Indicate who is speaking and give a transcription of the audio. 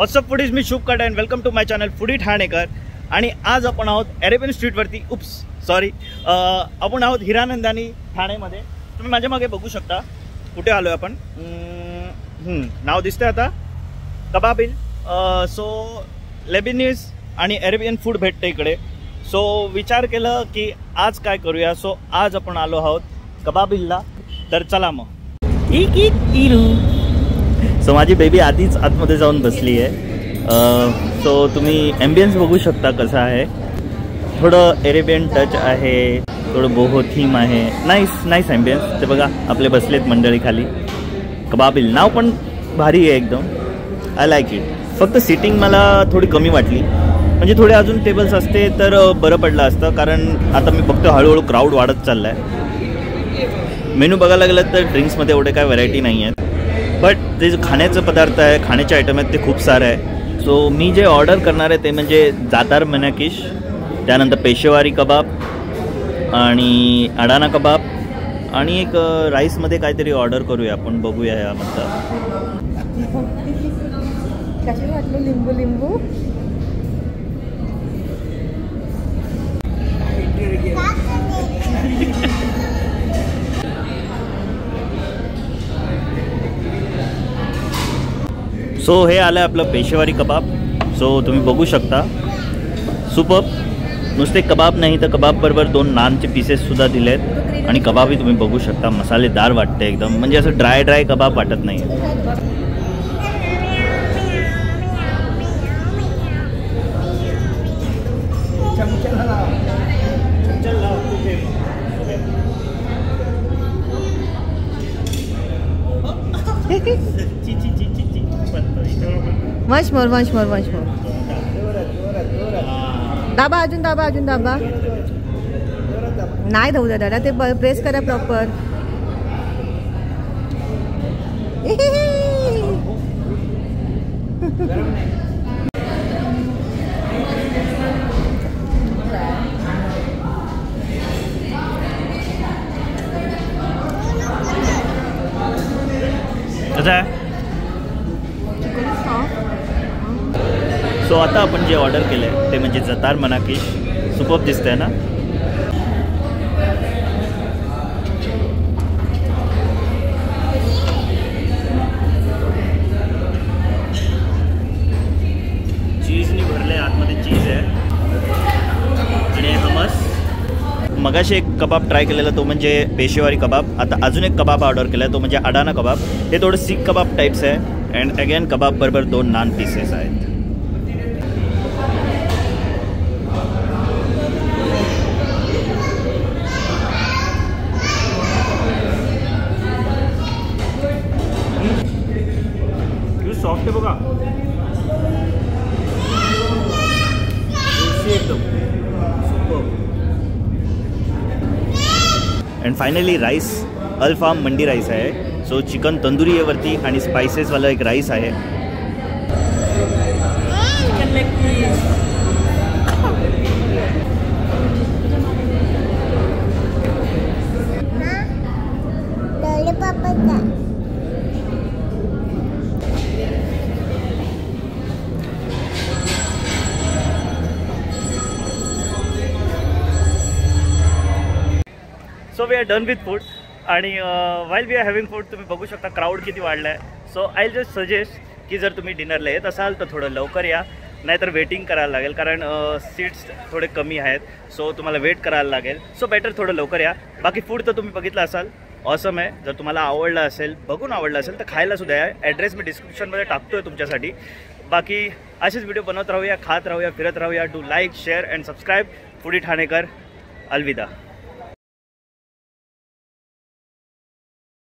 Speaker 1: WhatsApp foodies, मी Shubh Kate and welcome to my channel foodie Thanekar. आणि आज आपण आहोत अरेबियन स्ट्रीटवरती. आपण आहोत हिरानंदानी ठाणेमध्ये. तुम्ही माझ्या मागे बघू शकता कुठे आलो आपण. नाव दिसतंय आता कबाबिल. सो लेबनीज आणि अरेबियन फूड भेटतं इकडे. सो विचार केलं की आज काय करूया. सो आज आपण आलो आहोत कबाबिलला. तर चला मग. सो माझी बेबी आधीच आतमध्ये जाऊन बसली आहे. सो तुम्ही ॲम्बियन्स बघू शकता कसं आहे. थोडं एरेबियन टच आहे, थोडं बोहो थीम आहे. Nice ambience. ते बघा आपले बसलेत मंडळी खाली. कबाबिल नाव पण भारी आहे एकदम. I like it. फक्त सिटिंग मला थोडी कमी वाटली. म्हणजे थोडे अजून टेबल्स असते तर बरं पडलं असतं. कारण आता मी बघतो हळूहळू क्राऊड वाढत चालला आहे. मेनू बघायला गेलं तर ड्रिंक्समध्ये एवढे काय व्हरायटी नाही आहेत. बट जे खाण्याचं पदार्थ आहे, खाण्याचे आयटम आहेत ते खूप सारे आहे. सो मी जे ऑर्डर करणार आहे ते म्हणजे जातार मनाकिश, त्यानंतर पेशेवारी कबाब आणि अडाना कबाब आणि एक राईसमध्ये काहीतरी ऑर्डर करूया आपण. बघूया यामधलं.
Speaker 2: कसे वाटले लिंबू लिंबू.
Speaker 1: सो हे आलं आपलं पेशेवारी कबाब. सो तुम्ही बघू शकता सुपर्ब. नुसते कबाब नाही तर कबाब बरोबर 2 नानचे पीसेससुद्धा दिले आहेत. आणि कबाबही तुम्ही बघू शकता मसालेदार वाटते एकदम. म्हणजे असं ड्राय कबाब वाटत नाही आहे.
Speaker 2: Much more. दाबा अजून दाबा. नाही धावू दादा ते प्रेस करा प्रॉपर.
Speaker 1: कसं आहे. सो आता आपण जे ऑर्डर केलं आहे ते म्हणजे जतार मनाकिश. सुपर्ब दिसतंय ना. चीजनी भरले, आतमध्ये चीज आहे आणि हमस. मगाशी एक कबाब ट्राय केलेला तो म्हणजे पेशेवारी कबाब. आता अजून एक कबाब ऑर्डर केला आहे तो म्हणजे अडाना कबाब. हे थोडं सीख कबाब टाईप्स आहे. अँड अगेन कबाब बरोबर 2 नान पीसेस आहेत. सॉफ्ट आहे बघा एकदम. And finally rice Alfaham Mandi rice आहे. सो चिकन तंदुरी आहे वरती आणि स्पायसेसवाला एक राईस आहे. So we are done with food. आणि while we are having food तुम्ही बघू शकता क्राऊड किती वाढला आहे. सो आय जस्ट सजेस्ट की जर तुम्ही डिनरला येत असाल तर थोडं लवकर या, नाहीतर वेटिंग करायला लागेल. कारण सीट्स थोडे कमी आहेत. सो तुम्हाला वेट करायला लागेल. सो बेटर थोडं लवकर या. बाकी फूड तर तुम्ही बघितलं असाल, ऑसम आहे. जर तुम्हाला आवडलं असेल, बघून आवडलं असेल तर खायला सुद्धा या. ॲड्रेस मी डिस्क्रिप्शनमध्ये टाकतोय तुमच्यासाठी. बाकी असेच व्हिडिओ बनवत राहूया, खात राहूया, फिरत राहूया. Do like, share and subscribe. Foodie Thanekar. अलविदा.